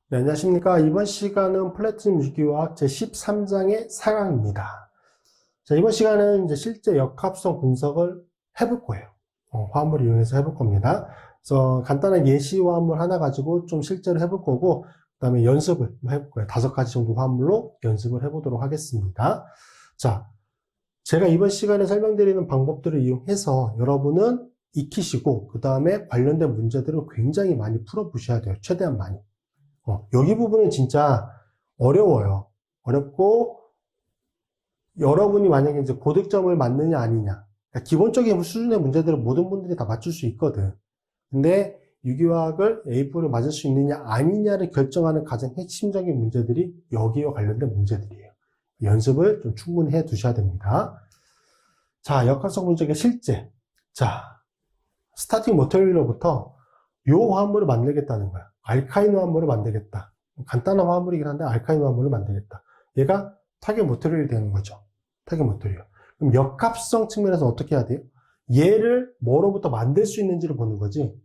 네, 안녕하십니까. 이번 시간은 플래티넘 유기화학 제13장의 4강입니다. 자, 이번 시간은 이제 실제 역합성 분석을 해볼 거예요. 화합물을 이용해서 해볼 겁니다. 그래서 간단한 예시 화합물 하나 가지고 좀 실제로 해볼 거고, 그 다음에 연습을 해볼 거예요. 5가지 정도 화합물로 연습을 해보도록 하겠습니다. 자, 제가 이번 시간에 설명드리는 방법들을 이용해서 여러분은 익히시고, 그 다음에 관련된 문제들을 굉장히 많이 풀어보셔야 돼요. 최대한 많이. 여기 부분은 진짜 어려워요. 어렵고, 여러분이 만약에 이제 고득점을 맞느냐, 아니냐. 그러니까 기본적인 수준의 문제들은 모든 분들이 다 맞출 수 있거든. 근데 유기화학을 A4를 맞을 수 있느냐, 아니냐를 결정하는 가장 핵심적인 문제들이 여기와 관련된 문제들이에요. 연습을 좀 충분히 해 두셔야 됩니다. 자, 역학성 분석의 실제. 자, 스타팅 머터리얼로부터 요 화합물을 만들겠다는 거야. 알카인 화합물을 만들겠다. 간단한 화합물이긴 한데 알카인 화합물을 만들겠다. 얘가 타겟 머터리얼이 되는 거죠. 타겟 머터리얼. 그럼 역합성 측면에서 어떻게 해야 돼요? 얘를 뭐로부터 만들 수 있는지를 보는 거지.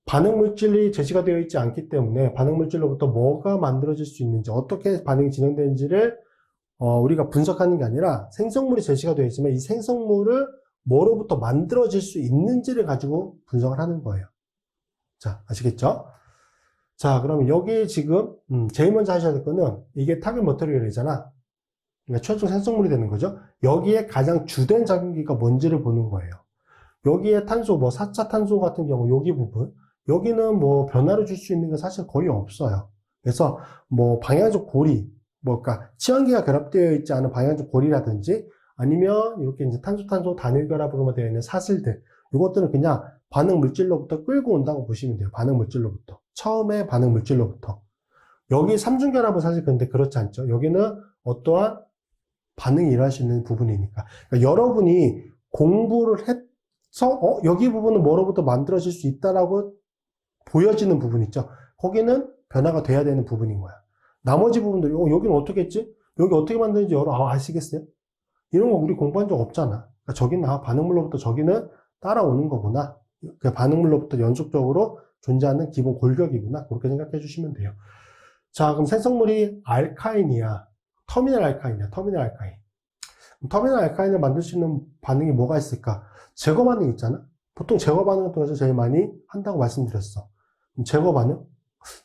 반응 물질이 제시가 되어 있지 않기 때문에 반응 물질로부터 뭐가 만들어질 수 있는지, 어떻게 반응이 진행되는지를 우리가 분석하는 게 아니라 생성물이 제시가 되어 있으면 이 생성물을 뭐로부터 만들어질 수 있는지를 가지고 분석을 하는 거예요. 자, 아시겠죠? 자, 그럼 여기 지금 제일 먼저 하셔야 될 거는 이게 타겟 머터리얼이잖아. 그러니까 최종 생성물이 되는 거죠. 여기에 가장 주된 작용기가 뭔지를 보는 거예요. 여기에 탄소, 뭐 4차 탄소 같은 경우 여기 부분, 여기는 뭐 변화를 줄 수 있는 게 사실 거의 없어요. 그래서 뭐 방향적 고리, 그러니까 치환기가 결합되어 있지 않은 방향적 고리라든지 아니면 이렇게 이제 탄소 단일 결합으로만 되어 있는 사슬들, 이것들은 그냥 반응 물질로부터 끌고 온다고 보시면 돼요. 반응 물질로부터. 처음에 반응 물질로부터. 여기 삼중결합은 사실 근데 그렇지 않죠. 여기는 어떠한 반응이 일어날 수 있는 부분이니까. 그러니까 여러분이 공부를 해서 여기 부분은 뭐로부터 만들어질 수 있다라고 보여지는 부분 있죠. 거기는 변화가 돼야 되는 부분인 거야. 나머지 부분들이 여기는 어떻게 했지? 여기 어떻게 만드는지 아시겠어요? 이런 거 우리 공부한 적 없잖아. 그러니까 저기는 반응물로부터 저기는 따라오는 거구나. 그 반응물로부터 연속적으로 존재하는 기본 골격이구나. 그렇게 생각해 주시면 돼요. 자, 그럼 생성물이 알카인이야. 터미널 알카인이야. 터미널 알카인. 터미널 알카인을 만들 수 있는 반응이 뭐가 있을까? 제거 반응 있잖아. 보통 제거 반응을 통해서 제일 많이 한다고 말씀드렸어. 그럼 제거 반응?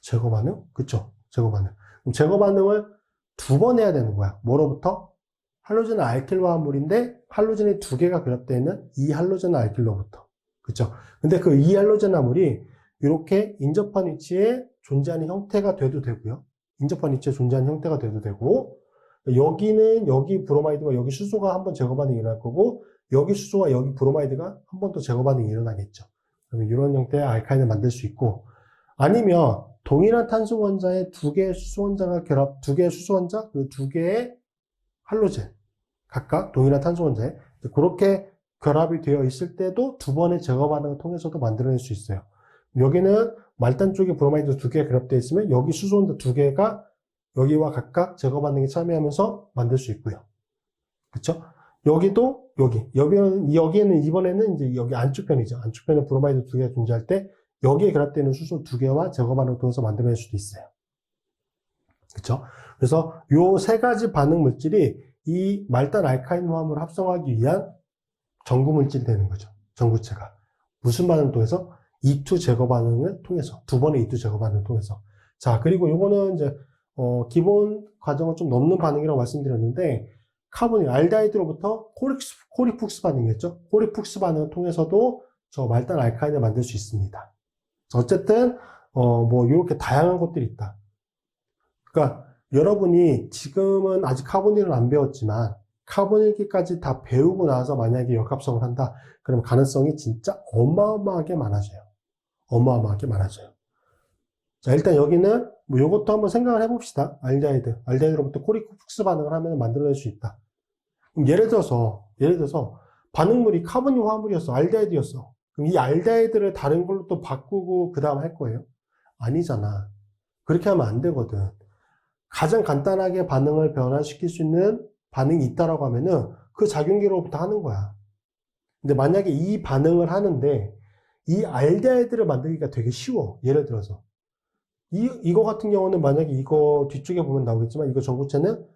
제거 반응? 그쵸? 제거 반응. 그럼 제거 반응을 2번 해야 되는 거야. 뭐로부터? 할로젠 알킬 화합물인데 할로젠이 2개가 결합되어 있는 이할로젠 알킬로부터. 그쵸? 근데 그 이할로젠 화물이 이렇게 인접한 위치에 존재하는 형태가 돼도 되고요. 인접한 위치에 존재하는 형태가 돼도 되고, 여기는 여기 브로마이드와 여기 수소가 한번 제거 반응이 일어날 거고, 여기 수소와 여기 브로마이드가 한 번 더 제거 반응이 일어나겠죠. 그러면 이런 형태의 알카인을 만들 수 있고, 아니면 동일한 탄소 원자에 2개의 수소 원자가 결합, 2개의 수소 원자, 그리고 2개의 할로젠, 각각 동일한 탄소 원자에 그렇게 결합이 되어 있을 때도 2번의 제거 반응을 통해서도 만들어낼 수 있어요. 여기는 말단 쪽에 브로마이드 2개가 결합되어 있으면 여기 수소 원자 2개가 여기와 각각 제거 반응에 참여하면서 만들 수 있고요. 그렇죠? 여기도 여기에는 이번에는 이제 여기 안쪽 편이죠. 안쪽 편에 브로마이드 2개가 존재할 때 여기에 결합되는 수소 2개와 제거 반응을 통해서 만들어낼 수도 있어요. 그렇죠? 그래서 요 3가지 반응 물질이 이 말단 알카인 화합물을 합성하기 위한 전구 물질이 되는 거죠. 전구체가. 무슨 반응을 통해서? E2 제거 반응을 통해서. 2번의 E2 제거 반응을 통해서. 자, 그리고 요거는 이제 기본 과정을 좀 넘는 반응이라고 말씀드렸는데, 카본이 알데하이드로부터 코리푹스 반응이었죠. 코리푹스 반응을 통해서도 저 말단 알카인을 만들 수 있습니다. 어쨌든 뭐 이렇게 다양한 것들이 있다. 그러니까 여러분이 지금은 아직 카본1을 안 배웠지만 카본1기까지 다 배우고 나서 만약에 역합성을 한다. 그럼 가능성이 진짜 어마어마하게 많아져요. 어마어마하게 많아져요. 자, 일단 여기는 뭐 요것도 한번 생각을 해봅시다. 알데하이드로부터 코리쿡스 반응을 하면 만들어낼 수 있다. 그럼 예를 들어서 반응물이 카본이 화합물이었어. 알데하이드였어. 그럼 이 알데하이드를 다른 걸로 또 바꾸고 그 다음 할 거예요? 아니잖아. 그렇게 하면 안 되거든. 가장 간단하게 반응을 변화시킬 수 있는 반응이 있다라고 하면은 그 작용기로부터 하는 거야. 근데 만약에 이 반응을 하는데 이 알데하이드를 만들기가 되게 쉬워. 예를 들어서 이거 같은 경우는 만약에 이거 뒤쪽에 보면 나오겠지만 이거 전구체는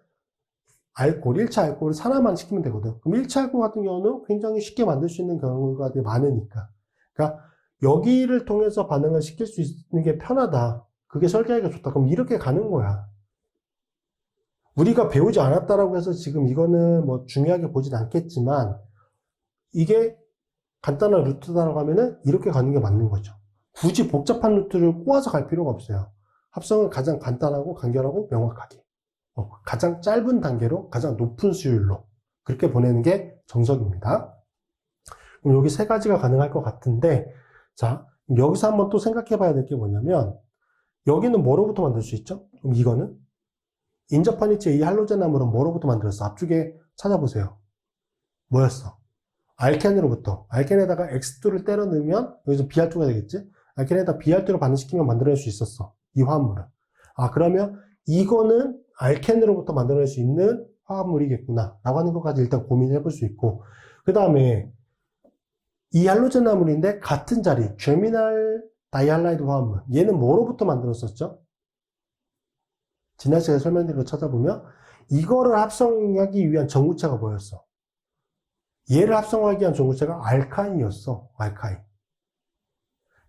알코올, 1차 알코올을 산화만 시키면 되거든. 그럼 1차 알코올 같은 경우는 굉장히 쉽게 만들 수 있는 경우가 되게 많으니까. 그러니까 여기를 통해서 반응을 시킬 수 있는 게 편하다. 그게 설계하기가 좋다. 그럼 이렇게 가는 거야. 우리가 배우지 않았다라고 해서 지금 이거는 뭐 중요하게 보진 않겠지만 이게 간단한 루트다라고 하면은 이렇게 가는 게 맞는 거죠. 굳이 복잡한 루트를 꼬아서 갈 필요가 없어요. 합성은 가장 간단하고 간결하고 명확하게. 가장 짧은 단계로 가장 높은 수율로 그렇게 보내는 게 정석입니다. 그럼 여기 세 가지가 가능할 것 같은데, 자, 여기서 한번 또 생각해 봐야 될 게 뭐냐면, 여기는 뭐로부터 만들 수 있죠? 그럼 이거는? 인접한 위치에 이 할로젠나물은 뭐로부터 만들었어? 앞쪽에 찾아보세요. 뭐였어? 알켄으로부터. 알켄에다가 X2를 때려 넣으면, 여기서 Br2가 되겠지? 알켄에다 Br2를 반응시키면 만들어낼 수 있었어. 이 화합물은. 아, 그러면 이거는 알켄으로부터 만들어낼 수 있는 화합물이겠구나. 라고 하는 것까지 일단 고민해 볼 수 있고. 그 다음에 이 할로젠나물인데 같은 자리, 제미날 다이할라이드 화합물. 얘는 뭐로부터 만들었었죠? 지난 시간에 설명드린 거 찾아보면 이거를 합성하기 위한 전구체가 뭐였어? 얘를 합성하기 위한 전구체가 알카인이었어. 알카인.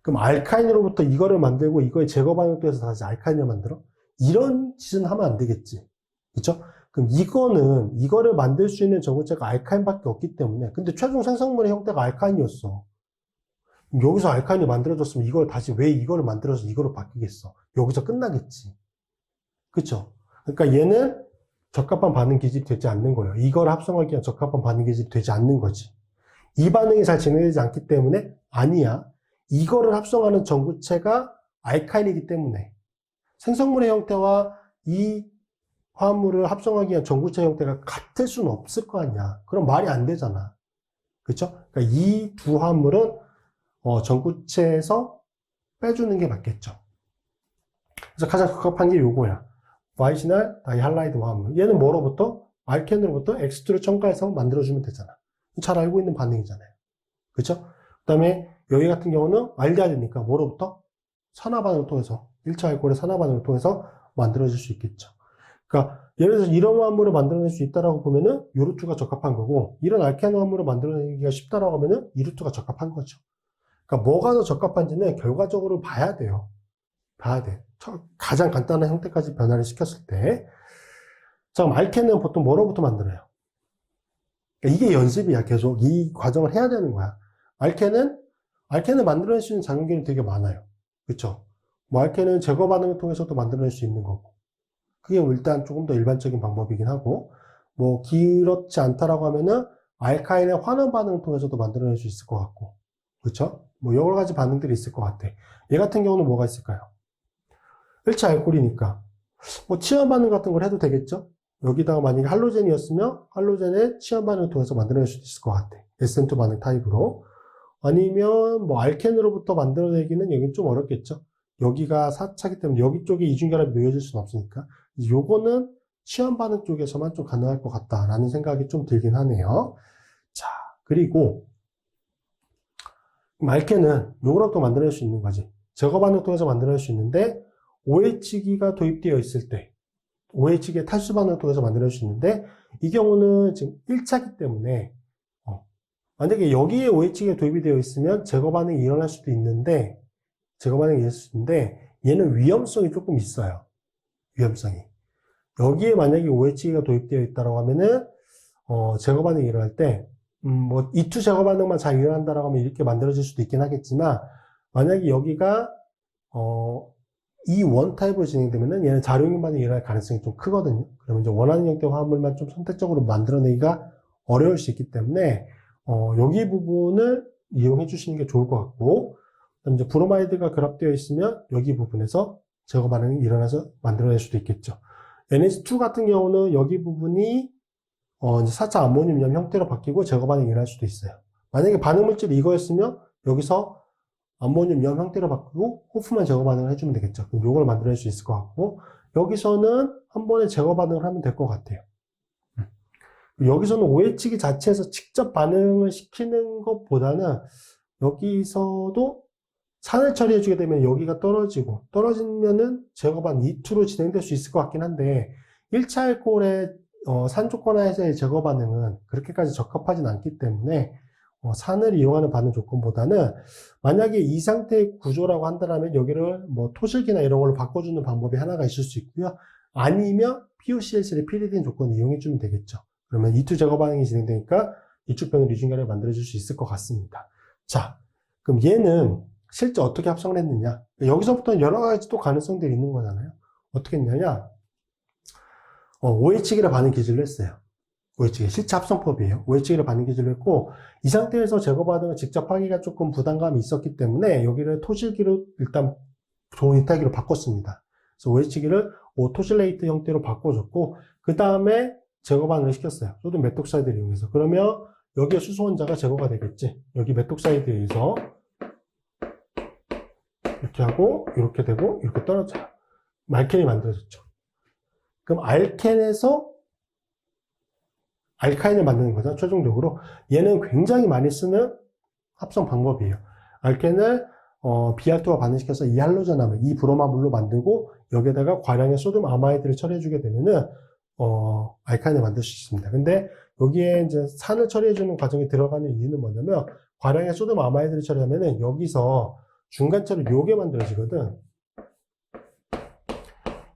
그럼 알카인으로부터 이거를 만들고 이거의 제거 반응을 통해서 다시 알카인을 만들어? 이런 짓은 하면 안 되겠지. 그쵸? 그럼 이거를 만들 수 있는 전구체가 알카인밖에 없기 때문에, 근데 최종 생성물의 형태가 알카인이었어. 여기서 알카인이 만들어졌으면 이걸 다시 왜 이거를 만들어서 이거로 바뀌겠어? 여기서 끝나겠지. 그쵸? 그러니까 얘는 적합한 반응 기질이 되지 않는 거예요. 이걸 합성하기 위한 적합한 반응 기질이 되지 않는 거지. 이 반응이 잘 진행되지 않기 때문에 아니야. 이거를 합성하는 전구체가 알카인이기 때문에 생성물의 형태와 이 화합물을 합성하기 위한 전구체 형태가 같을 수는 없을 거 아니야. 그럼 말이 안 되잖아. 그쵸? 그러니까 이 두 화합물은 전구체에서 빼주는 게 맞겠죠. 그래서 가장 적합한 게 요거야. 바이시날 다이할라이드 화합물. 얘는 뭐로부터? 알켄으로부터 X2를 첨가해서 만들어주면 되잖아. 잘 알고 있는 반응이잖아요. 그쵸? 그 다음에 여기 같은 경우는 알데하이드니까 뭐로부터? 산화 반응을 통해서 1차 알코올의 산화 반응을 통해서 만들어질 수 있겠죠. 그러니까 예를 들어서 이런 화합물을 만들어낼 수 있다라고 보면은 이 루트가 적합한 거고, 이런 알케인 화합물을 만들어내기가 쉽다라고 하면은 이 루트가 적합한 거죠. 그러니까 뭐가 더 적합한지는 결과적으로 봐야 돼요. 봐야 돼. 가장 간단한 형태까지 변화를 시켰을 때. 자, 그럼 알켄은 보통 뭐로부터 만들어요? 그러니까 이게 연습이야. 계속 이 과정을 해야 되는 거야. 알켄을 만들어낼 수 있는 작용기는 되게 많아요. 그쵸? 뭐 알켄은 제거 반응을 통해서도 만들어낼 수 있는 거고. 그게 일단 조금 더 일반적인 방법이긴 하고, 뭐 그렇지 않다라고 하면은 알카인의 환원 반응을 통해서도 만들어낼 수 있을 것 같고, 그쵸? 뭐 여러 가지 반응들이 있을 것 같아. 얘 같은 경우는 뭐가 있을까요? 1차 알코올이니까 뭐 치연 반응 같은 걸 해도 되겠죠? 여기다가 만약에 할로젠이었으면 할로젠의 치연 반응을 통해서 만들어낼 수도 있을 것 같아. SN2 반응 타입으로. 아니면 뭐 알켄으로부터 만들어내기는 여긴 좀 어렵겠죠? 여기가 4차기 때문에 여기 쪽에 이중결합이 놓여질 수는 없으니까. 요거는 치연 반응 쪽에서만 좀 가능할 것 같다라는 생각이 좀 들긴 하네요. 자, 그리고 알켄은 요거랑도 만들어낼 수 있는 거지. 제거 반응을 통해서 만들어낼 수 있는데 OH기가 도입되어 있을 때 OH기의 탈수 반응을 통해서 만들어낼 수 있는데 이 경우는 지금 1차기 때문에 만약에 여기에 OH기가 도입이 되어 있으면 제거 반응이 일어날 수도 있는데 얘는 위험성이 조금 있어요. 위험성이. 여기에 만약에 OH기가 도입되어 있다고 하면은 제거 반응이 일어날 때 뭐 E2 제거 반응만 잘 일어난다라고 하면 이렇게 만들어질 수도 있긴 하겠지만 만약에 여기가 E1 타입으로 진행되면은 얘는 자료용 반응이 일어날 가능성이 좀 크거든요. 그러면 이제 원하는 형태 화합물만 좀 선택적으로 만들어내기가 어려울 수 있기 때문에 여기 부분을 이용해 주시는 게 좋을 것 같고, 그다음 이제 브로마이드가 결합되어 있으면 여기 부분에서 제거 반응이 일어나서 만들어낼 수도 있겠죠. NH2 같은 경우는 여기 부분이 이제 4차 암모늄염 형태로 바뀌고 제거 반응이 일어날 수도 있어요. 만약에 반응 물질이 이거였으면 여기서 암모늄염 형태로 바꾸고 호프만 제거 반응을 해주면 되겠죠. 그럼 요걸 만들어낼 수 있을 것 같고, 여기서는 한 번에 제거 반응을 하면 될 것 같아요. 여기서는 OH기 자체에서 직접 반응을 시키는 것보다는 여기서도 산을 처리해주게 되면 여기가 떨어지고, 떨어지면은 제거 반응 2투로 진행될 수 있을 것 같긴 한데, 1차 알코올의 산 조건하에서의 제거 반응은 그렇게까지 적합하진 않기 때문에, 산을 이용하는 반응 조건보다는 만약에 이 상태의 구조라고 한다면 여기를 뭐 토실기나 이런 걸로 바꿔주는 방법이 하나가 있을 수 있고요. 아니면 POCl3의 피리딘 조건을 이용해주면 되겠죠. 그러면 2투 제거 반응이 진행되니까 이축변을 유증결을 만들어줄 수 있을 것 같습니다. 자, 그럼 얘는 실제 어떻게 합성을 했느냐? 여기서부터는 여러 가지 또 가능성들이 있는 거잖아요. 어떻게 했냐면, OH기를 반응 기술을 했어요. OH기 실제 합성법이에요. OH기를 반응 기술을 했고, 이 상태에서 제거 반응을 직접 하기가 조금 부담감이 있었기 때문에 여기를 토실기로 일단 좋은 이탈기로 바꿨습니다. 그래서 OH기를 오토실레이트 형태로 바꿔줬고, 그 다음에 제거 반응을 시켰어요. 소듐 메톡사이드를 이용해서. 그러면 여기에 수소 원자가 제거가 되겠지. 여기 메톡사이드에 의해서 이렇게 하고 이렇게 되고 이렇게 떨어져요. 알켄이 만들어졌죠. 그럼 알켄에서 알카인을 만드는 거죠. 최종적으로 얘는 굉장히 많이 쓰는 합성 방법이에요. 알켄을 Br2와 반응시켜서 이 할로전함을 이 브로마물로 만들고 여기에다가 과량의 소듐 아마이드를 처리해주게 되면은 알카인을 만들 수 있습니다. 근데 여기에 이제 산을 처리해주는 과정이 들어가는 이유는 뭐냐면 과량의 소듐 아마이드를 처리하면은 여기서 중간체로 요게 만들어지거든.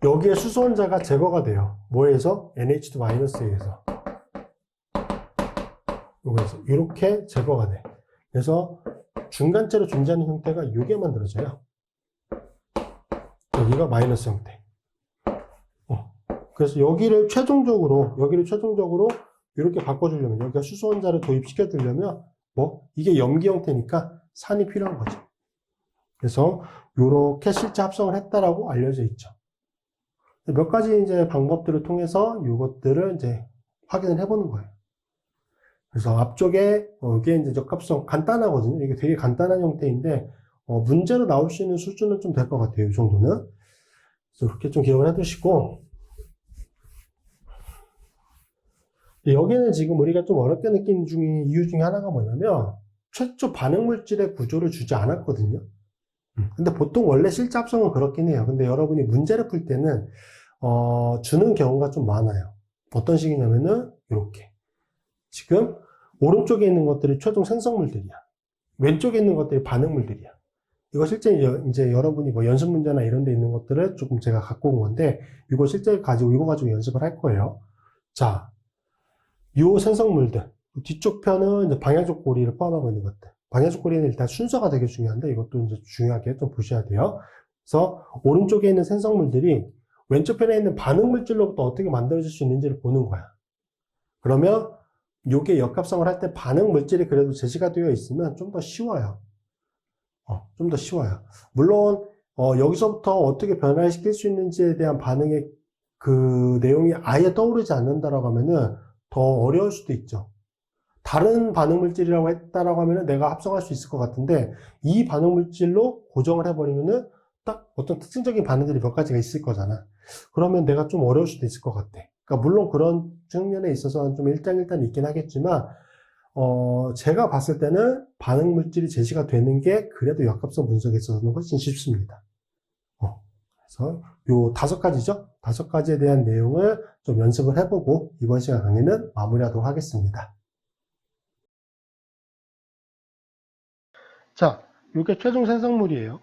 여기에 수소 원자가 제거가 돼요. 뭐에서? NH2-에 의해서. 여기에서 이렇게 제거가 돼. 그래서 중간체로 존재하는 형태가 요게 만들어져요. 여기가 마이너스 형태. 그래서 여기를 최종적으로 이렇게 바꿔주려면, 여기가 수소 원자를 도입시켜 주려면 이게 염기 형태니까 산이 필요한 거죠. 그래서 이렇게 실제 합성을 했다라고 알려져 있죠. 몇 가지 이제 방법들을 통해서 이것들을 이제 확인을 해보는 거예요. 그래서 앞쪽에 이게 이제 적합성 간단하거든요. 이게 되게 간단한 형태인데 문제로 나올 수 있는 수준은 좀 될 것 같아요. 이 정도는. 그래서 이렇게 좀 기억을 해두시고, 여기는 지금 우리가 좀 어렵게 느낀 이유 중에 하나가 뭐냐면 최초 반응 물질의 구조를 주지 않았거든요. 근데 보통 원래 실제 합성은 그렇긴 해요. 근데 여러분이 문제를 풀 때는 주는 경우가 좀 많아요. 어떤 식이냐면은 이렇게 지금 오른쪽에 있는 것들이 최종 생성물들이야. 왼쪽에 있는 것들이 반응물들이야. 이거 실제 이제 여러분이 뭐 연습 문제나 이런 데 있는 것들을 조금 제가 갖고 온 건데 이거 실제 이거 가지고 연습을 할 거예요. 자, 요 생성물들 뒤쪽 편은 이제 방향족 고리를 포함하고 있는 것들. 방향족 고리는 일단 순서가 되게 중요한데 이것도 이제 중요하게 좀 보셔야 돼요. 그래서 오른쪽에 있는 생성물들이 왼쪽 편에 있는 반응물질로부터 어떻게 만들어질 수 있는지를 보는 거야. 그러면 요게 역합성을 할 때 반응물질이 그래도 제시가 되어 있으면 좀 더 쉬워요. 좀 더 쉬워요. 물론 여기서부터 어떻게 변화시킬 수 있는지에 대한 반응의 그 내용이 아예 떠오르지 않는다라고 하면은 더 어려울 수도 있죠. 다른 반응물질이라고 했다라고 하면은 내가 합성할 수 있을 것 같은데 이 반응물질로 고정을 해버리면은 딱 어떤 특징적인 반응들이 몇 가지가 있을 거잖아. 그러면 내가 좀 어려울 수도 있을 것 같아. 그러니까 물론 그런 측면에 있어서는 좀 일장일단이 있긴 하겠지만 제가 봤을 때는 반응물질이 제시가 되는 게 그래도 역합성 분석에 있어서는 훨씬 쉽습니다. 그래서 요 5가지죠? 5가지에 대한 내용을 좀 연습을 해보고 이번 시간 강의는 마무리하도록 하겠습니다. 자, 요게 최종 생성물이에요.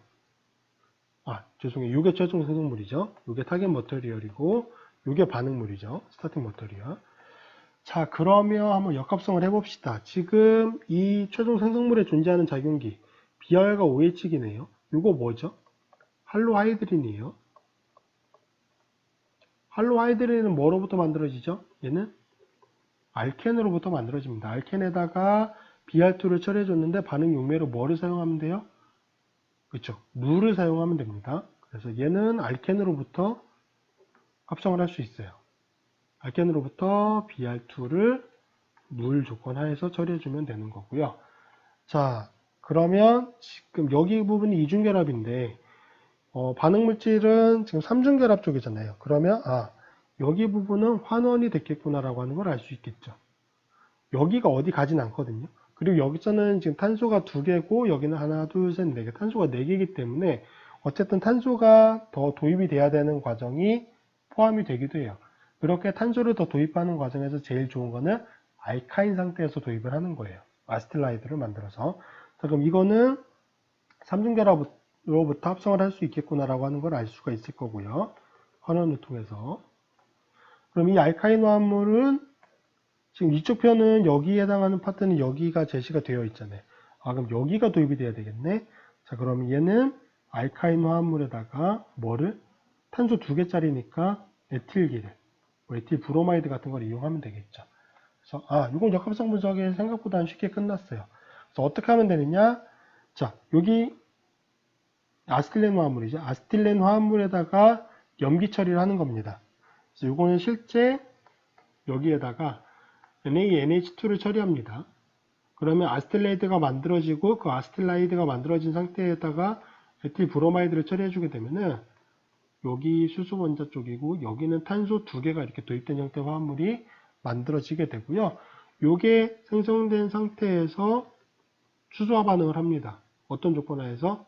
죄송해요. 요게 최종 생성물이죠. 요게 타겟 머터리얼이고 요게 반응물이죠. 스타팅 머터리얼. 자, 그러면 한번 역합성을 해봅시다. 지금 이 최종 생성물에 존재하는 작용기 Br과 OH기네요. 요거 뭐죠? 할로하이드린이에요. 할로하이드린은 뭐로부터 만들어지죠? 얘는 알켄으로부터 만들어집니다. 알켄에다가 Br2를 처리해줬는데 반응 용매로 뭐를 사용하면 돼요? 그렇죠. 물을 사용하면 됩니다. 그래서 얘는 알켄으로부터 합성을 할 수 있어요. 알켄으로부터 Br2를 물 조건 하에서 처리해주면 되는 거고요. 자, 그러면 지금 여기 부분이 이중결합인데 반응물질은 지금 삼중결합 쪽이잖아요. 그러면 여기 부분은 환원이 됐겠구나라고 하는 걸 알 수 있겠죠. 여기가 어디 가진 않거든요. 그리고 여기서는 지금 탄소가 2개고 여기는 하나, 둘, 셋, 4개. 탄소가 4개이기 때문에 어쨌든 탄소가 더 도입이 돼야 되는 과정이 포함이 되기도 해요. 그렇게 탄소를 더 도입하는 과정에서 제일 좋은 거는 알카인 상태에서 도입을 하는 거예요. 아세틸라이드를 만들어서. 자, 그럼 이거는 삼중결합으로부터 합성을 할 수 있겠구나라고 하는 걸 알 수가 있을 거고요. 환원을 통해서. 그럼 이 알카인 화합물은 지금 이쪽 편은 여기에 해당하는 파트는 여기가 제시가 되어 있잖아요. 아, 그럼 여기가 도입이 돼야 되겠네. 자, 그럼 얘는 알카인 화합물에다가 뭐를? 탄소 2개짜리니까 에틸기를, 뭐 에틸 브로마이드 같은 걸 이용하면 되겠죠. 그래서 이건 역합성 분석이 생각보다는 쉽게 끝났어요. 그래서 어떻게 하면 되느냐? 자, 여기 아세틸렌 화합물이죠. 아세틸렌 화합물에다가 염기 처리를 하는 겁니다. 그래서 이거는 실제 여기에다가 NaNH2를 처리합니다. 그러면 아세틸레이드가 만들어지고 그 아세틸라이드가 만들어진 상태에다가 에틸 브로마이드를 처리해주게 되면은 여기 수소 원자 쪽이고 여기는 탄소 2개가 이렇게 도입된 형태의 화합물이 만들어지게 되고요. 요게 생성된 상태에서 수소화 반응을 합니다. 어떤 조건 하에서?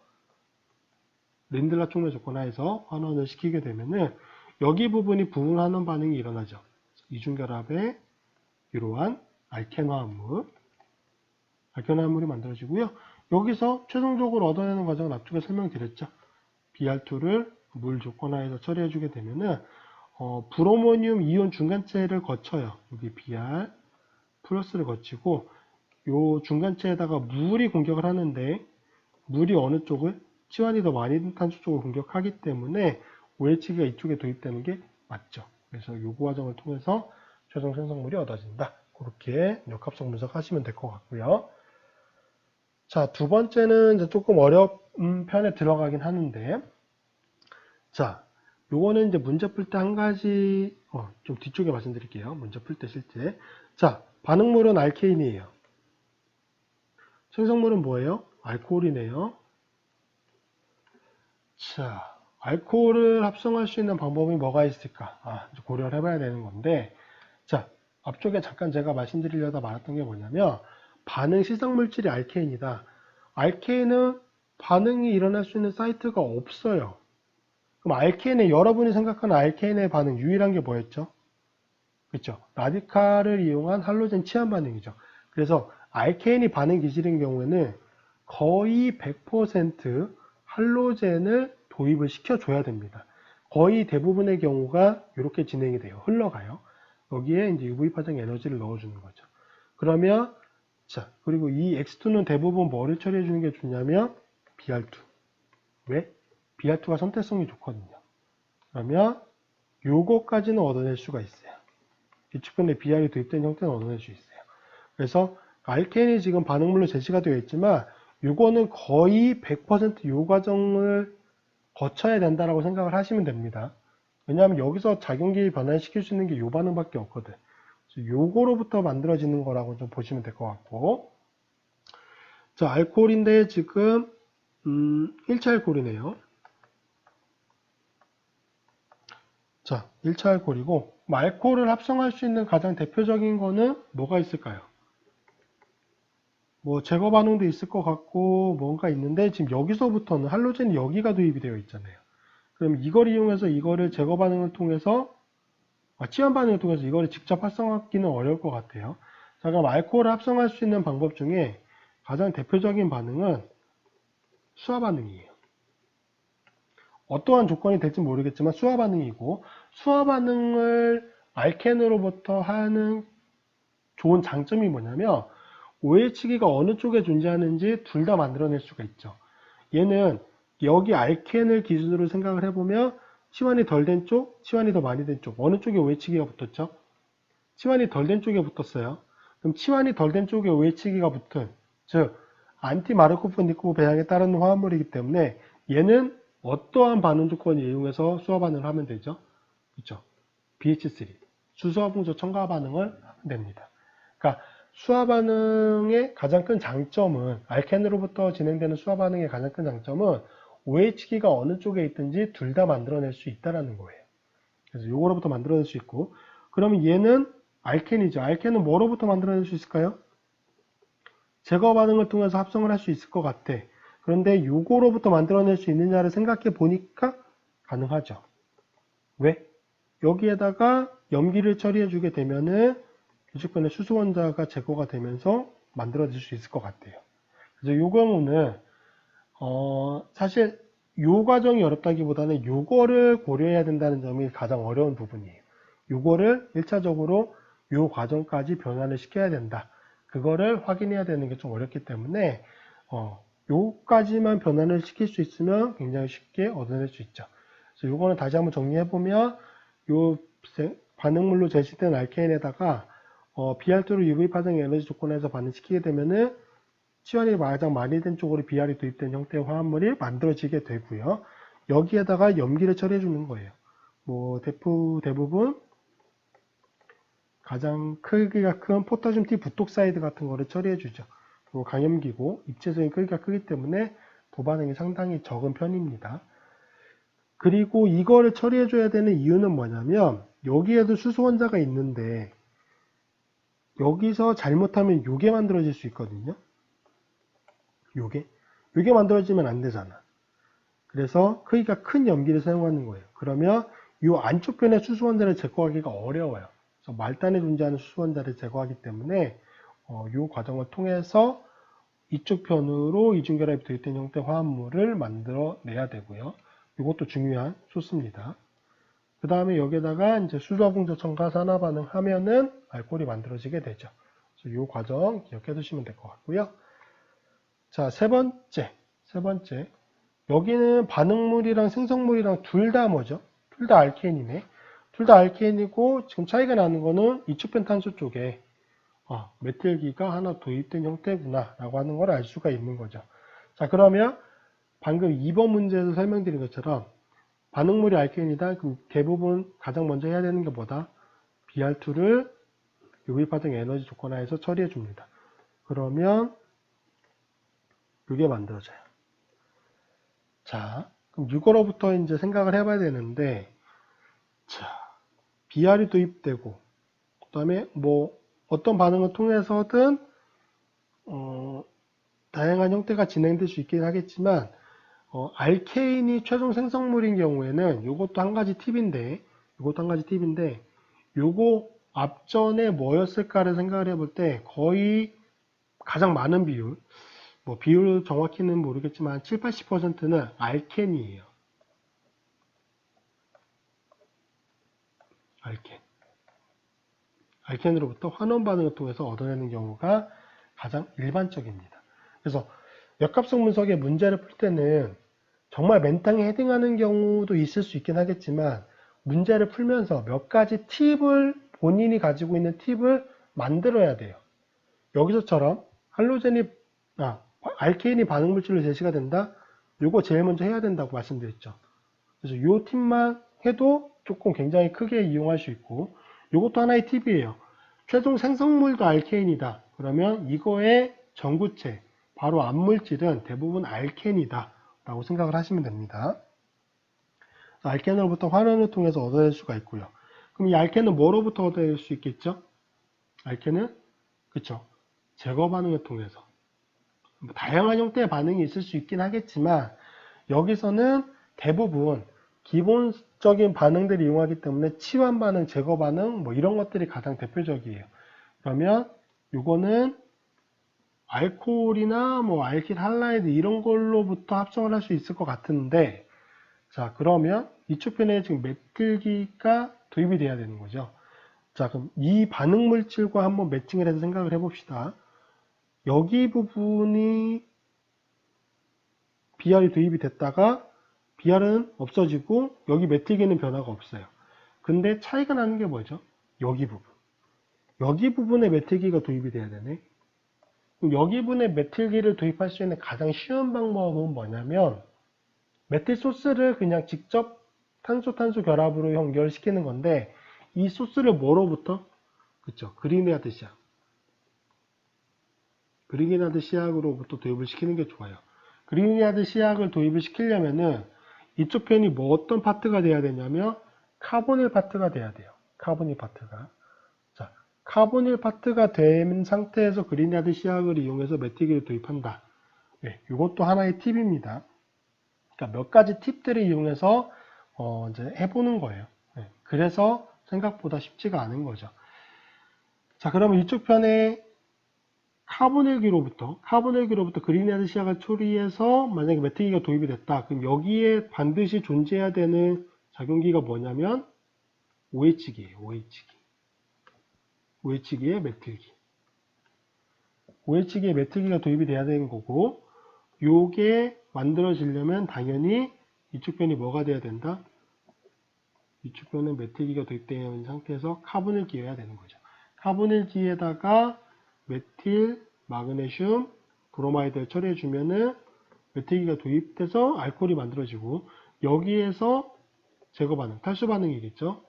린들라 촉매 조건 하에서 환원을 시키게 되면은 여기 부분이 부분 환원 반응이 일어나죠. 이중결합에 이러한 알켄 화합물이 만들어지고요. 여기서 최종적으로 얻어내는 과정은 앞쪽에 설명드렸죠. Br2를 물 조건 하에서 처리해주게 되면은 브로모늄 이온 중간체를 거쳐요. 여기 Br 플러스를 거치고 요 중간체에다가 물이 공격을 하는데 물이 어느 쪽을? 치환이 더 많이 든 탄소 쪽을 공격하기 때문에 OH가 이쪽에 도입되는 게 맞죠. 그래서 요 과정을 통해서 최종 생성물이 얻어진다. 그렇게 역합성 분석하시면 될 것 같고요. 자, 두 번째는 이제 조금 어려운 편에 들어가긴 하는데, 자, 요거는 이제 문제 풀 때 한 가지, 좀 뒤쪽에 말씀드릴게요. 문제 풀 때 실제. 자, 반응물은 알케인이에요. 생성물은 뭐예요? 알코올이네요. 자, 알코올을 합성할 수 있는 방법이 뭐가 있을까? 이제 고려를 해봐야 되는 건데, 자, 앞쪽에 잠깐 제가 말씀드리려다 말았던 게 뭐냐면, 반응 시작물질이 알케인이다. 알케인은 반응이 일어날 수 있는 사이트가 없어요. 그럼 알케인의, 여러분이 생각하는 알케인의 반응 유일한 게 뭐였죠? 그렇죠? 라디칼을 이용한 할로젠 치환 반응이죠. 그래서 알케인이 반응 기질인 경우에는 거의 100% 할로젠을 도입을 시켜줘야 됩니다. 거의 대부분의 경우가 이렇게 진행이 돼요. 흘러가요. 여기에 이제 UV 파장 에너지를 넣어주는 거죠. 그러면, 자, 그리고 이 X2는 대부분 뭐를 처리해주는 게 좋냐면, Br2. 왜? Br2가 선택성이 좋거든요. 그러면, 요거까지는 얻어낼 수가 있어요. 기축근에 Br이 도입된 형태는 얻어낼 수 있어요. 그래서, 알케인이 지금 반응물로 제시가 되어 있지만, 요거는 거의 100% 요 과정을 거쳐야 된다라고 생각을 하시면 됩니다. 왜냐하면 여기서 작용기 변화시킬 수 있는 게 요 반응밖에 없거든. 요거로부터 만들어지는 거라고 좀 보시면 될 것 같고. 자, 알코올인데 지금 1차 알코올이네요. 자, 1차 알코올이고 알코올을 합성할 수 있는 가장 대표적인 거는 뭐가 있을까요? 뭐 제거 반응도 있을 것 같고 뭔가 있는데 지금 여기서부터는 할로젠이 여기가 도입이 되어 있잖아요. 그럼 이걸 이용해서 이거를 제거 반응을 통해서 치환 반응을 통해서 이거를 직접 활성화하기는 어려울 것 같아요. 자, 그럼 알코올을 합성할 수 있는 방법 중에 가장 대표적인 반응은 수화 반응이에요. 어떠한 조건이 될지 모르겠지만 수화 반응이고, 수화 반응을 알켄으로부터 하는 좋은 장점이 뭐냐면 OH기가 어느 쪽에 존재하는지 둘 다 만들어낼 수가 있죠. 얘는 여기 알켄을 기준으로 생각을 해보면 치환이 덜 된 쪽, 치환이 더 많이 된 쪽, 어느 쪽에 OH기가 붙었죠? 치환이 덜 된 쪽에 붙었어요. 그럼 치환이 덜 된 쪽에 OH기가 붙은, 즉 안티마르코프 니코프 배양에 따르는 화합물이기 때문에 얘는 어떠한 반응 조건을 이용해서 수화 반응을 하면 되죠? 그렇죠? BH3 수소화분소 첨가 반응을 하면 됩니다. 그러니까 수화 반응의 가장 큰 장점은, 알켄으로부터 진행되는 수화 반응의 가장 큰 장점은 OH기가 어느 쪽에 있든지 둘 다 만들어낼 수 있다는 거예요. 그래서 요거로부터 만들어낼 수 있고, 그러면 얘는 알켄이죠. 알켄은 뭐로부터 만들어낼 수 있을까요? 제거 반응을 통해서 합성을 할 수 있을 것 같아. 그런데 요거로부터 만들어낼 수 있느냐를 생각해 보니까 가능하죠. 왜? 여기에다가 염기를 처리해 주게 되면은 규칙변의 수소원자가 제거가 되면서 만들어질 수 있을 것 같아요. 그래서 요 경우는 사실 요 과정이 어렵다기보다는 요거를 고려해야 된다는 점이 가장 어려운 부분이에요. 요거를 1차적으로 요 과정까지 변화를 시켜야 된다. 그거를 확인해야 되는 게 좀 어렵기 때문에 요까지만 변화를 시킬 수 있으면 굉장히 쉽게 얻어낼 수 있죠. 그래서 요거는 다시 한번 정리해 보면 요 반응물로 제시된 알케인에다가 BR2로 UV 파생 에너지 조건에서 반응시키게 되면은 치환이 가장 많이 된 쪽으로 BR이 도입된 형태의 화합물이 만들어지게 되고요. 여기에다가 염기를 처리해 주는 거예요. 뭐 대부분 가장 크기가 큰 포타슘 T 부톡사이드 같은 거를 처리해 주죠. 그리고 강염기고 입체적인 크기가 크기 때문에 도반응이 상당히 적은 편입니다. 그리고 이거를 처리해 줘야 되는 이유는 뭐냐면 여기에도 수소 원자가 있는데 여기서 잘못하면 요게 만들어질 수 있거든요. 요게 만들어지면 안 되잖아. 그래서 크기가 큰 염기를 사용하는 거예요. 그러면 이 안쪽 편의 수소 원자를 제거하기가 어려워요. 그래서 말단에 존재하는 수소 원자를 제거하기 때문에 이 과정을 통해서 이쪽 편으로 이중결합이 도입된 형태 화합물을 만들어내야 되고요. 이것도 중요한 소스입니다. 그 다음에 여기에다가 이제 수소화봉조청과 산화반응 하면은 알코올이 만들어지게 되죠. 그래서 이 과정 기억해 두시면 될 것 같고요. 자, 세 번째. 여기는 반응물이랑 생성물이랑 둘 다 뭐죠? 둘 다 알케인이네. 둘 다 알케인이고 지금 차이가 나는 거는 이축변 탄소 쪽에 메틸기가 하나 도입된 형태구나 라고 하는 걸 알 수가 있는 거죠. 자, 그러면 방금 2번 문제에서 설명드린 것처럼 반응물이 알케인이다. 그럼 대부분 가장 먼저 해야 되는 게 뭐다? BR2를 UV 파생 에너지 조건하에서 처리해 줍니다. 그러면 이게 만들어져요. 자, 그럼 이거로부터 이제 생각을 해봐야 되는데, 자, BR이 도입되고, 그 다음에 뭐 어떤 반응을 통해서든 다양한 형태가 진행될 수 있긴 하겠지만, 알케인이 최종 생성물인 경우에는 이것도 한 가지 팁인데, 요거 앞전에 뭐였을까를 생각을 해볼 때 거의 가장 많은 비율, 뭐 비율 정확히는 모르겠지만 7, 80%는 알켄이에요. 알켄으로부터 환원 반응을 통해서 얻어내는 경우가 가장 일반적입니다. 그래서 역합성 분석의 문제를 풀 때는 정말 맨땅에 헤딩하는 경우도 있을 수 있긴 하겠지만 문제를 풀면서 몇 가지 팁을 본인이 가지고 있는 팁을 만들어야 돼요. 여기서처럼 알케인이 반응물질로 제시가 된다. 이거 제일 먼저 해야 된다고 말씀드렸죠. 그래서 이 팁만 해도 조금 굉장히 크게 이용할 수 있고 이것도 하나의 팁이에요. 최종 생성물도 알케인이다. 그러면 이거의 전구체, 바로 앞물질은 대부분 알케인이다 라고 생각을 하시면 됩니다. 알케인으로부터 환원을 통해서 얻어낼 수가 있고요. 그럼 이 알케인은 뭐로부터 얻어낼 수 있겠죠? 알케인은 그쵸, 제거 반응을 통해서 다양한 형태의 반응이 있을 수 있긴 하겠지만 여기서는 대부분 기본적인 반응들을 이용하기 때문에 치환 반응, 제거 반응 뭐 이런 것들이 가장 대표적이에요. 그러면 이거는 알코올이나 뭐 알킬 할라이드 이런 걸로부터 합성을 할 수 있을 것 같은데, 자, 그러면 이쪽 편에 지금 메틸기가 도입이 돼야 되는 거죠. 자, 그럼 이 반응 물질과 한번 매칭을 해서 생각을 해봅시다. 여기 부분이 BR이 도입이 됐다가 BR은 없어지고 여기 메틸기는 변화가 없어요. 근데 차이가 나는 게 뭐죠? 여기 부분. 여기 부분에 메틸기가 도입이 돼야 되네. 여기 부분에 메틸기를 도입할 수 있는 가장 쉬운 방법은 뭐냐면 메틸 소스를 그냥 직접 탄소-탄소 결합으로 연결시키는 건데 이 소스를 뭐로부터? 그쵸, 그린야드 시약. 그린야드 시약으로부터 도입을 시키는 게 좋아요. 그린야드 시약을 도입을 시키려면은 이쪽 편이 뭐 어떤 파트가 돼야 되냐면 카보닐 파트가 돼야 돼요. 카보닐 파트가. 자, 카보닐 파트가 된 상태에서 그리니아드 시약을 이용해서 메티기를 도입한다. 네, 이것도 하나의 팁입니다. 그러니까 몇 가지 팁들을 이용해서 이제 해보는 거예요. 네, 그래서 생각보다 쉽지가 않은 거죠. 자, 그러면 이쪽 편에 카보닐기로부터 그리니아드 시약을 처리해서 만약에 메티기가 도입이 됐다. 그럼 여기에 반드시 존재해야 되는 작용기가 뭐냐면 OH기예요. OH기의 메틸기. OH기의 메틸기가 도입이 돼야 되는 거고, 요게 만들어지려면 당연히 이쪽 편이 뭐가 돼야 된다? 이쪽 편은 메틸기가 도입되어 있는 상태에서 카보닐기여야 되는 거죠. 카보닐기에다가 메틸, 마그네슘, 브로마이드를 처리해주면은 메틸기가 도입돼서 알코올이 만들어지고, 여기에서 제거 반응, 탈수 반응이겠죠?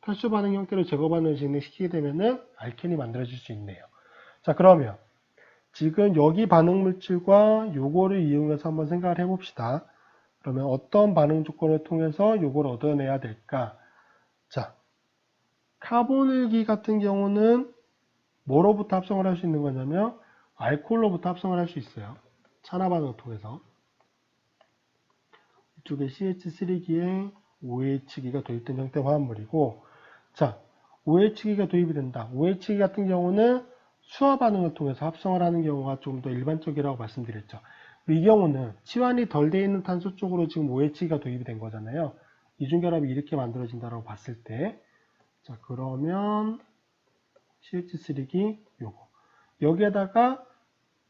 탈수 반응 형태로 제거 반응을 진행시키게 되면은 알켄이 만들어질 수 있네요. 자, 그러면 지금 여기 반응 물질과 요거를 이용해서 한번 생각을 해봅시다. 그러면 어떤 반응 조건을 통해서 요걸 얻어내야 될까? 자, 카보닐기 같은 경우는 뭐로부터 합성을 할 수 있는 거냐면 알코올로부터 합성을 할 수 있어요. 산화 반응을 통해서. 이쪽에 CH3기에 OH기가 도입된 형태의 화합물이고, 자, OH기가 도입이 된다. OH기 같은 경우는 수화 반응을 통해서 합성을 하는 경우가 좀 더 일반적이라고 말씀드렸죠. 이 경우는 치환이 덜 돼 있는 탄소 쪽으로 지금 OH기가 도입이 된 거잖아요. 이중결합이 이렇게 만들어진다고 봤을 때, 자, 그러면 CH3기 요거. 여기에다가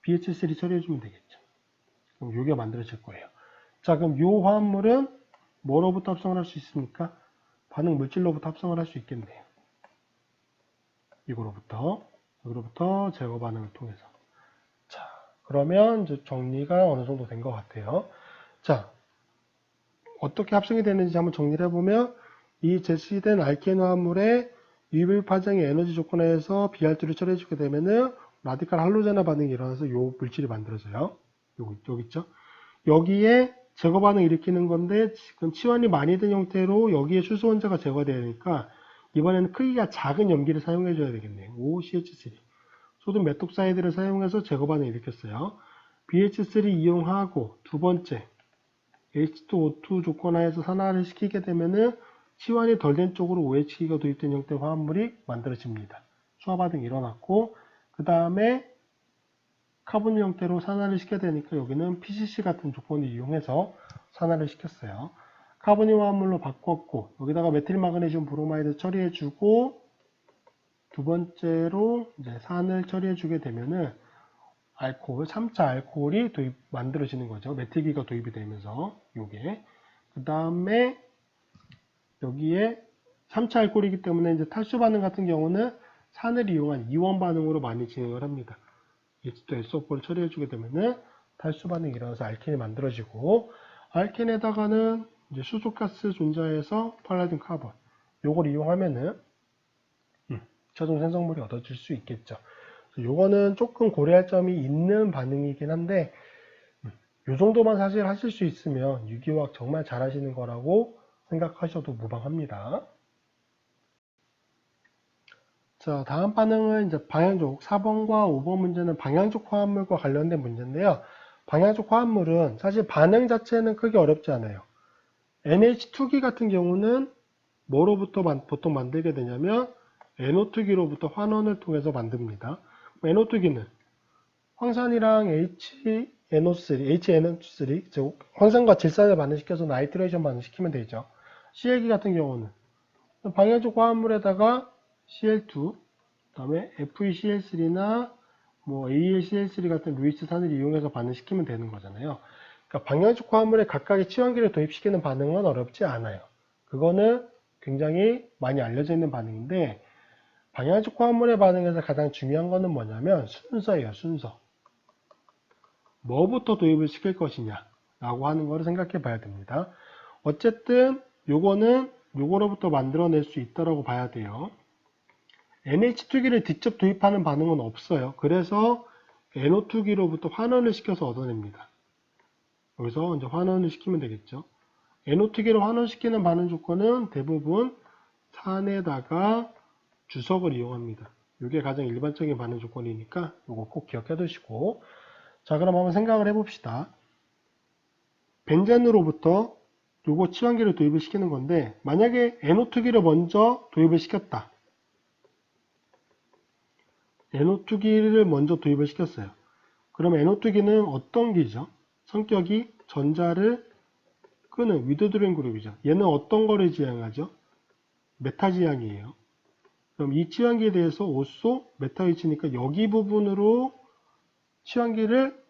BH3 처리해주면 되겠죠. 그럼 요게 만들어질 거예요. 자, 그럼 요 화합물은 뭐로부터 합성을 할 수 있습니까? 반응 물질로부터 합성을 할 수 있겠네요. 이거로부터 제거 반응을 통해서. 자, 그러면 이제 정리가 어느 정도 된 것 같아요. 자, 어떻게 합성이 되는지 한번 정리를 해보면, 이 제시된 알케인 화합물의 UV 파장의 에너지 조건에서 BR2를 처리해주게 되면은 라디칼 할로제나 반응이 일어나서 요 물질이 만들어져요. 여기 있죠? 여기에 제거 반응 일으키는 건데, 지금 치환이 많이 된 형태로 여기에 수소 원자가 제거되야 되니까 이번에는 크기가 작은 염기를 사용해 줘야 되겠네요. OCH3 소듐 메톡사이드를 사용해서 제거 반응을 일으켰어요. BH3 이용하고 두 번째 H2O2 조건하에서 산화를 시키게 되면은 치환이 덜 된 쪽으로 OH기가 도입된 형태의 화합물이 만들어집니다. 수화 반응이 일어났고, 그 다음에 카본 형태로 산화를 시켜야 되니까 여기는 PCC 같은 조건을 이용해서 산화를 시켰어요. 카본이 화합물로 바꿨고, 여기다가 메틸 마그네슘 브로마이드 처리해주고, 두 번째로 이제 산을 처리해주게 되면은 알코올, 3차 알코올이 만들어지는 거죠. 메틸기가 도입이 되면서 요게. 그 다음에 여기에 3차 알코올이기 때문에 이제 탈수 반응 같은 경우는 산을 이용한 이원 반응으로 많이 진행을 합니다. H2SO4를 처리해주게 되면은 탈수 반응이 일어나서 알켄이 만들어지고, 알켄에다가는 이제 수소가스 존재해서 팔라딘 카본. 요걸 이용하면은 최종 생성물이 얻어질 수 있겠죠. 요거는 조금 고려할 점이 있는 반응이긴 한데, 요 정도만 사실 하실 수 있으면 유기화학 정말 잘하시는 거라고 생각하셔도 무방합니다. 자, 다음 반응은 이제 방향족 4번과 5번 문제는 방향족 화합물과 관련된 문제인데요. 방향족 화합물은 사실 반응 자체는 크게 어렵지 않아요. NH2기 같은 경우는 뭐로부터 보통 만들게 되냐면 NO2기로부터 환원을 통해서 만듭니다. NO2기는 황산이랑 HNO3, 즉 황산과 질산을 반응시켜서 나이트레이션 반응시키면 되죠. CL기 같은 경우는 방향족 화합물에다가 CL2, 그 다음에 FeCl3나 뭐 AlCl3 같은 루이스 산을 이용해서 반응시키면 되는 거잖아요. 그러니까 방향족 화합물에 각각의 치환기를 도입시키는 반응은 어렵지 않아요. 그거는 굉장히 많이 알려져 있는 반응인데, 방향족 화합물의 반응에서 가장 중요한 거는 뭐냐면 순서예요. 순서. 뭐부터 도입을 시킬 것이냐 라고 하는 거를 생각해 봐야 됩니다. 어쨌든 요거는 요거로부터 만들어낼 수 있다고 봐야 돼요. NH2기를 직접 도입하는 반응은 없어요. 그래서 NO2기로부터 환원을 시켜서 얻어냅니다. 여기서 이제 환원을 시키면 되겠죠. NO2기를 환원시키는 반응 조건은 대부분 산에다가 주석을 이용합니다. 이게 가장 일반적인 반응 조건이니까 이거 꼭 기억해 두시고, 자, 그럼 한번 생각을 해봅시다. 벤젠으로부터 요거 치환기를 도입을 시키는 건데, 만약에 NO2기를 먼저 도입을 시켰다. NO2기를 먼저 도입을 시켰어요. 그럼 NO2기는 어떤 기죠? 성격이 전자를 끄는 위드드로잉 그룹이죠. 얘는 어떤 거를 지향하죠? 메타 지향이에요. 그럼 이 치환기에 대해서 오소 메타 위치니까 여기 부분으로 치환기를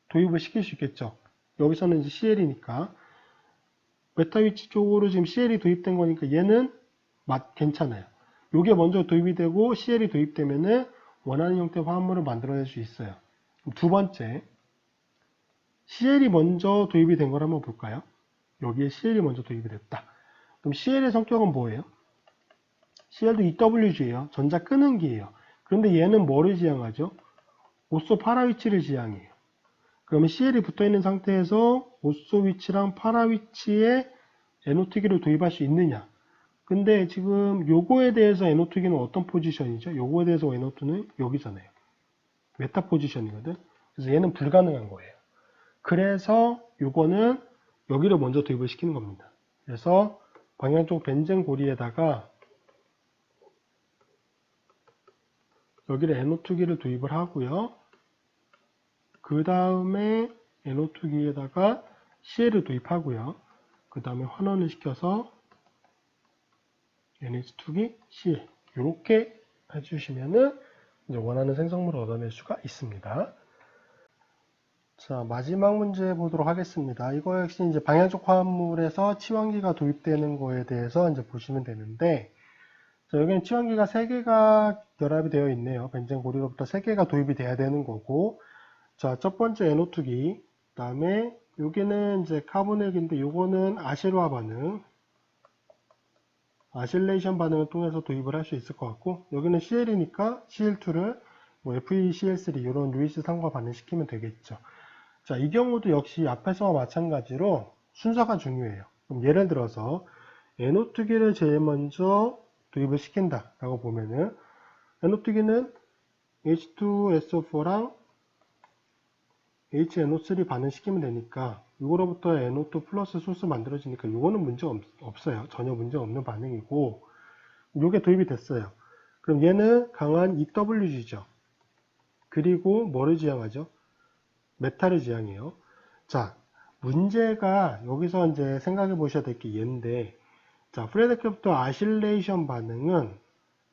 도입을 시킬 수 있겠죠. 여기서는 이제 CL이니까 메타 위치 쪽으로 지금 CL이 도입된 거니까 얘는 괜찮아요. 이게 먼저 도입이 되고 CL이 도입되면은 원하는 형태의 화합물을 만들어낼 수 있어요. 두 번째, CL이 먼저 도입이 된 걸 한번 볼까요? 여기에 CL이 먼저 도입이 됐다. 그럼 CL의 성격은 뭐예요? CL도 EWG예요. 전자 끄는 기예요. 그런데 얘는 뭐를 지향하죠? 오소 파라 위치를 지향해요. 그러면 CL이 붙어있는 상태에서 오소 위치랑 파라 위치에 NO2기를 도입할 수 있느냐? 근데 지금 요거에 대해서 NO2기는 어떤 포지션이죠? 요거에 대해서 NO2는 여기잖아요. 메타 포지션이거든. 그래서 얘는 불가능한 거예요. 그래서 요거는 여기를 먼저 도입을 시키는 겁니다. 그래서 방향 쪽 벤젠 고리에다가 여기를 NO2기를 도입을 하고요. 그 다음에 NO2기에다가 CL을 도입하고요. 그 다음에 환원을 시켜서 NH2기, CL 이렇게 해주시면은 이제 원하는 생성물을 얻어낼 수가 있습니다. 자, 마지막 문제 보도록 하겠습니다. 이거 역시 이제 방향적 화합물에서 치환기가 도입되는 거에 대해서 이제 보시면 되는데, 자, 여기는 치환기가 3개가 결합이 되어 있네요. 벤젠 고리로부터 3개가 도입이 돼야 되는 거고, 자, 첫 번째 NO2기, 그 다음에 여기는 이제 카보넥인데 요거는 아실화 반응, 아실레이션 반응을 통해서 도입을 할 수 있을 것 같고, 여기는 CL이니까 CL2를 뭐 FeCl3 이런 루이스 산과 반응시키면 되겠죠. 자, 이 경우도 역시 앞에서와 마찬가지로 순서가 중요해요. 그럼 예를 들어서 NO2기를 제일 먼저 도입을 시킨다 라고 보면은 NO2기는 H2SO4랑 HNO3 반응시키면 되니까 이거로부터 NO2 플러스 소스 만들어지니까 이거는 문제 없어요. 전혀 문제 없는 반응이고, 이게 도입이 됐어요. 그럼 얘는 강한 EWG죠. 그리고 뭐를 지향하죠? 메탈을 지향해요. 자, 문제가 여기서 이제 생각해 보셔야 될 게 얘인데, 자, 프레드크래프트 아실레이션 반응은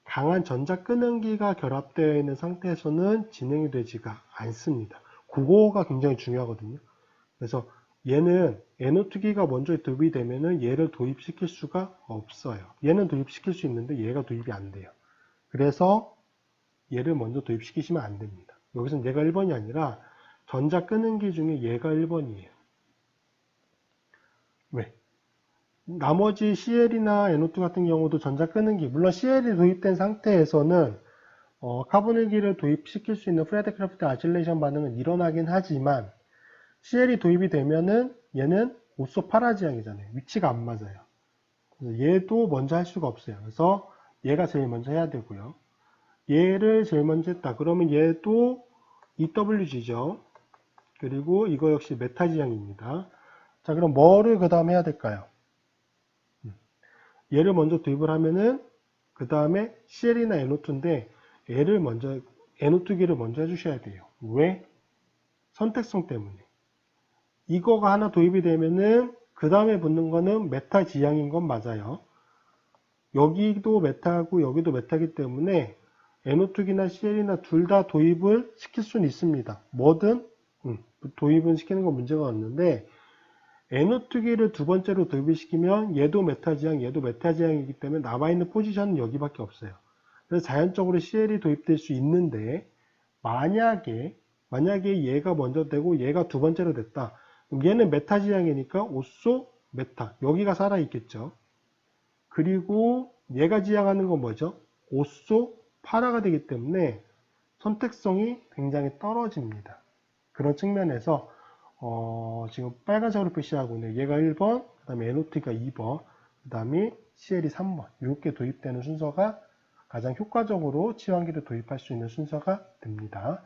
강한 전자 끄는기가 결합되어 있는 상태에서는 진행이 되지가 않습니다. 그거가 굉장히 중요하거든요. 그래서 얘는 NO2기가 먼저 도입이 되면은 얘를 도입시킬 수가 없어요. 얘는 도입시킬 수 있는데 얘가 도입이 안 돼요. 그래서 얘를 먼저 도입시키시면 안 됩니다. 여기서는 얘가 1번이 아니라 전자 끄는기 중에 얘가 1번이에요. 왜? 나머지 CL이나 NO2 같은 경우도 전자 끄는기, 물론 CL이 도입된 상태에서는 카보닐기를 도입시킬 수 있는 프레드크래프트 아실레이션 반응은 일어나긴 하지만 CL이 도입이 되면은 얘는 오소 파라 지향이잖아요. 위치가 안 맞아요. 그래서 얘도 먼저 할 수가 없어요. 그래서 얘가 제일 먼저 해야 되고요. 얘를 제일 먼저 했다. 그러면 얘도 EWG죠. 그리고 이거 역시 메타 지향입니다. 자, 그럼 뭐를 그 다음 해야 될까요? 얘를 먼저 도입을 하면은 그 다음에 CL이나 NO2인데 얘를 먼저 NO2기를 먼저 해주셔야 돼요. 왜? 선택성 때문에. 이거가 하나 도입이 되면은 그 다음에 붙는 거는 메타 지향인 건 맞아요. 여기도 메타고 여기도 메타이기 때문에 NO2기나 CL이나 둘 다 도입을 시킬 수는 있습니다. 뭐든 도입은 시키는 건 문제가 없는데 NO2기를 두 번째로 도입을 시키면 얘도 메타 지향, 얘도 메타 지향이기 때문에 남아있는 포지션은 여기밖에 없어요. 그래서 자연적으로 CL이 도입될 수 있는데 만약에 얘가 먼저 되고 얘가 두 번째로 됐다. 그럼 얘는 메타 지향이니까 오소 메타 여기가 살아있겠죠. 그리고 얘가 지향하는 건 뭐죠? 오소 파라가 되기 때문에 선택성이 굉장히 떨어집니다. 그런 측면에서 지금 빨간색으로 표시하고 있는 얘가 1번, 그 다음에 NOT가 2번, 그 다음에 CL이 3번 이렇게 도입되는 순서가 가장 효과적으로 치환기를 도입할 수 있는 순서가 됩니다.